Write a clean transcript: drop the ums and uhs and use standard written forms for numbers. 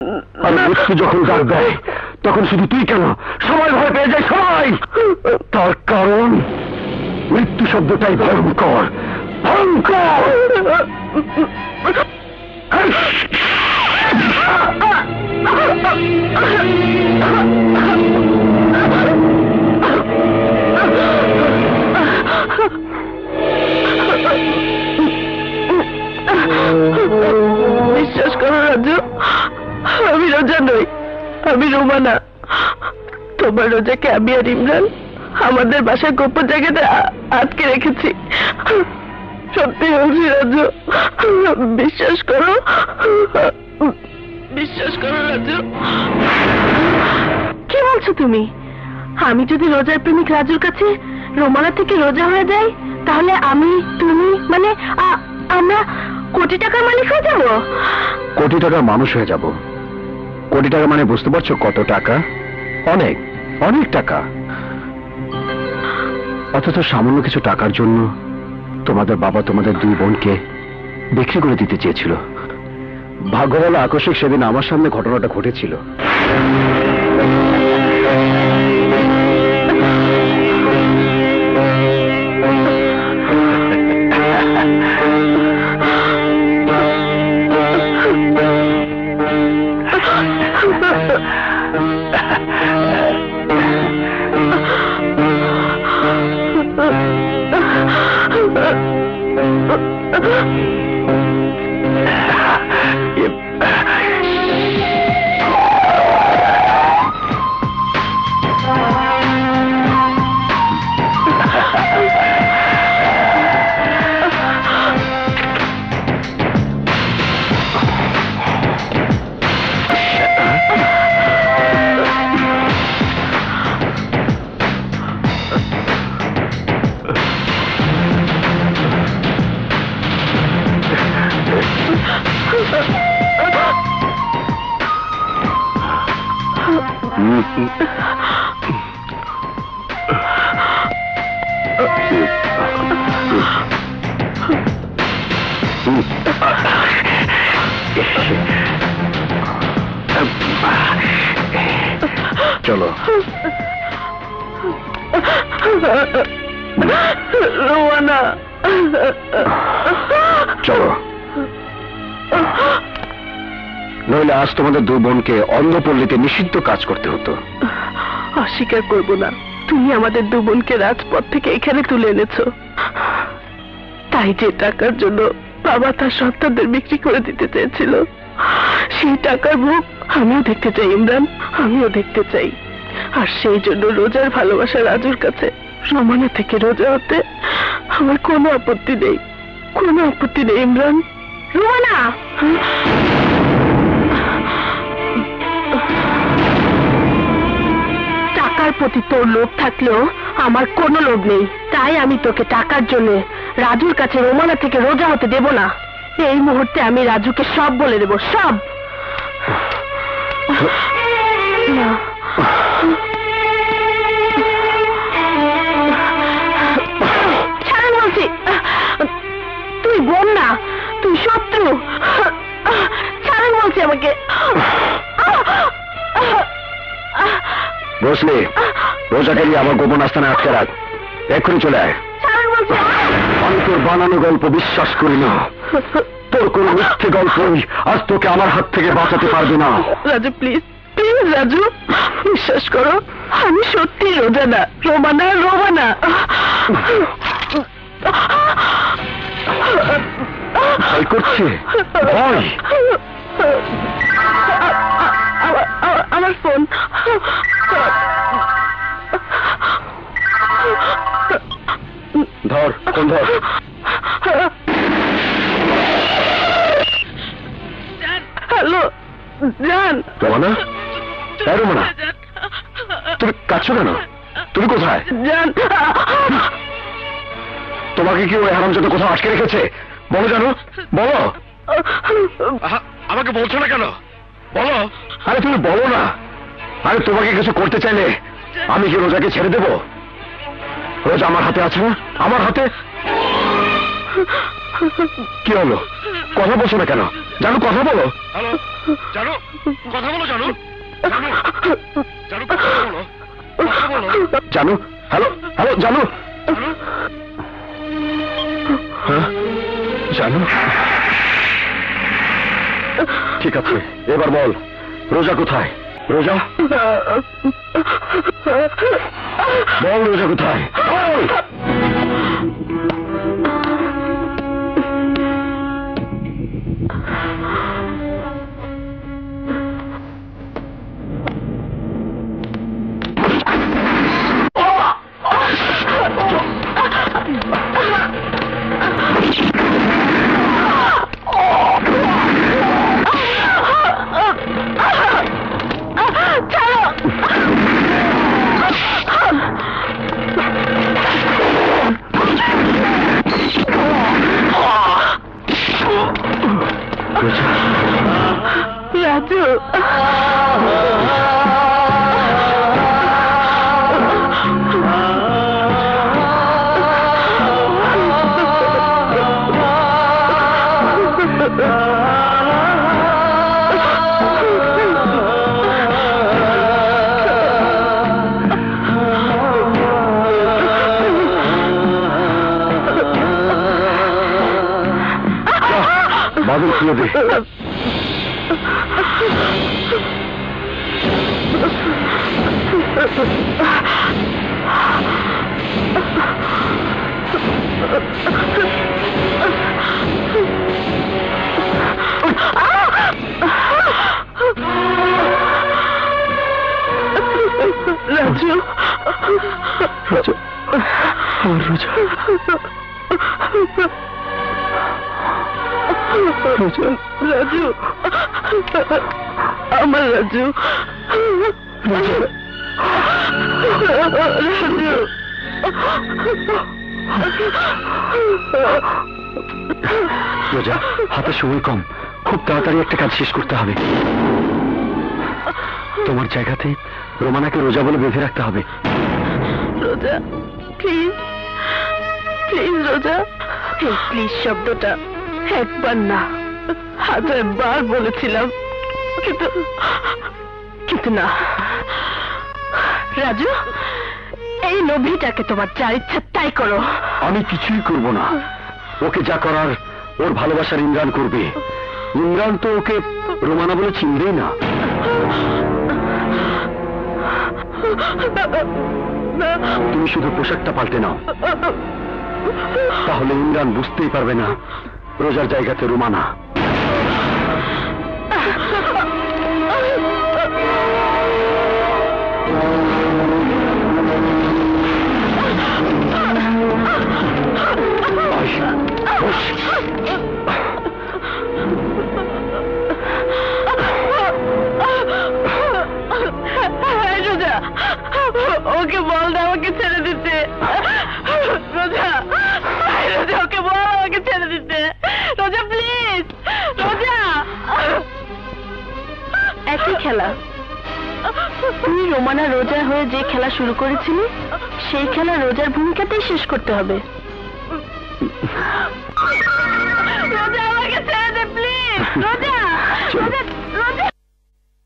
আর মৃত্যু যখন ডাক দেয় তখন শুধু তুই কেন, সবাই ভয় পেয়ে যায়, সবাই। তার কারণ মৃত্যু শব্দটাই ভয়ঙ্কর, ভয়ঙ্কর। বিশ্বাস করো রাজু, আমি রোজা নই, আমি রোমানা। তোমার রোজাকে আমি আর ইমরান আমাদের বাসায় গোপন জায়গাতে আটকে রেখেছি। সত্যি বলছি রাজু, বিশ্বাস করো, বিশ্বাস করো রাজু। কি বলছো তুমি? আমি যদি রোজার প্রেমিক রাজুর কাছে রোমানা থেকে রোজা হয়ে যাই, তাহলে আমি, তুমি, মানে আমরা কোটি টাকার মালিক হয়ে যাবো? কোটি টাকার মানুষ হয়ে যাব। কোটি টাকা মানে বুঝতে পারছো কত টাকা? অনেক অনেক টাকা। অথচ সামান্য কিছু টাকার জন্য তোমাদের বাবা তোমাদের দুই বোনকে বিক্রি করে দিতে চেয়েছিল। ভাগ্য ভালো আকস্মিক সেদিন আমার সামনে ঘটনাটা ঘটেছিল। চলো রোমানা, চলো, নইলে আজ তোমাদের দুই বোনকে অন্ধপল্লীতে নিষিদ্ধ কাজ করতে হতো। অস্বীকার করবো না, তুমি আমাদের দু বোনকে রাজপথ থেকে এখানে তুলে এনেছো। তাই যে টাকার জন্য বাবা তার সন্তানদের বিক্রি করে দিতে চেয়েছিল, সেই টাকার মুখ আমিও দেখতে চাই ইমরান, আমিও দেখতে চাই। আর সেই জন্য রোজার ভালোবাসা রাজুর কাছে রোমানা থেকে রোজা হতে আমার কোনো আপত্তি নেই, কোনো আপত্তি নেই ইমরান। রোমানা, টাকার প্রতি তোর লোভ থাকলেও আমার কোনো লোভ নেই। তাই আমি তোকে টাকার জন্য রাজুর কাছে রোমানা থেকে রোজা হতে দেব না। এই মুহূর্তে আমি রাজুকে সব বলে দেব, সব। ছাড়েন বলছি, তুই বোন না, তুই শত্রু। ছাড়েন বলছি আমাকে। বুঝলি, রোজাকে নিয়ে আমার গোপন আস্থানে আটকে রাখ, এক্ষুনি চলে আয়। আমি তোর বানানো গল্প বিশ্বাস করি না, তোর কোন মিথ্যে গল্পই আজ তোকে আমার হাত থেকে বাঁচাতে পারবে না। রাজু প্লিজ, প্লিজ রাজু, বিশ্বাস করো, আমি সত্যি রোজা না, রোমানা, রোমানা। ভয় করছে? ভয়? আমার ফোন। ধর, ফোন ধর। হ্যালো জান। রোমানা, হ্যাঁ রোমানা, তুমি কাঁদছো কেন? তুমি কোথায়? জান, তোমাকে কি ওই হারামজাদা কোথাও আটকে রেখেছে? বলো জানো, বলো। আমাকে বলছো না কেন? বলো। আরে তুমি বলো না। আরে তোমাকে কিছু করতে চাইলে আমি কি রোজাকে ছেড়ে দেব? রোজা আমার হাতে আছে না, আমার হাতে। কি হলো? কথা বলছো না কেন? জানো, কথা বলো। হ্যালো জানু, কথা বলো জানু, জানু, জানু, কথা বলো, কথা বলো। জানো, হ্যালো হ্যালো, জানো। জানু, হ্যাঁ, জানো। ঠিক আছে, এবার বল, রোজা কোথায়? রোজা, বল রোজা কোথায়? বল। রাজু, বাদল খুলে দে। রাজু, রোজা, আমার রোজা, রোজা, রাজু, আমার রাজু, রোজা। রাজু, রোজা, হাতে সময় কম, খুব তাড়াতাড়ি একটা কাজ শেষ করতে হবে। তোমার জায়গাতে রোমানাকে রোজা বলে বেঁধে রাখতে হবে। রোজা, প্লিজ, প্লিজ রোজা। এই প্লিজ শব্দটা একবার না 1000 বার বলেছিলাম, কিন্তু কিন্তু না। রাজু, এই লোভীটাকে তোমার যা ইচ্ছা তাই করো। আমি কিছুই করব না, ওকে যা করার ওর ভালোবাসার ইমরান করবে। ইমরান তো ওকে রোমানা বলে চিনবেই না। তুমি শুধু পোশাকটা পাল্টে নাও, তাহলে ইমরান বুঝতেই পারবে না রোজার জায়গাতে রোমানা। রোজা, ওকে বল না আমাকে ছেড়ে দিতে। রোজা, রোজা, ওকে বল আমাকে ছেড়ে দিতে। রোজা প্লিজ, রোজা। একই খেলা, তুই রোমানা রোজা হয়ে যে খেলা শুরু করেছিলি সেই খেলা রোজার ভূমিকাতেই শেষ করতে হবে। রোজা, আমাকে ছেড়ে দে প্লিজ। রোজা, রোজা।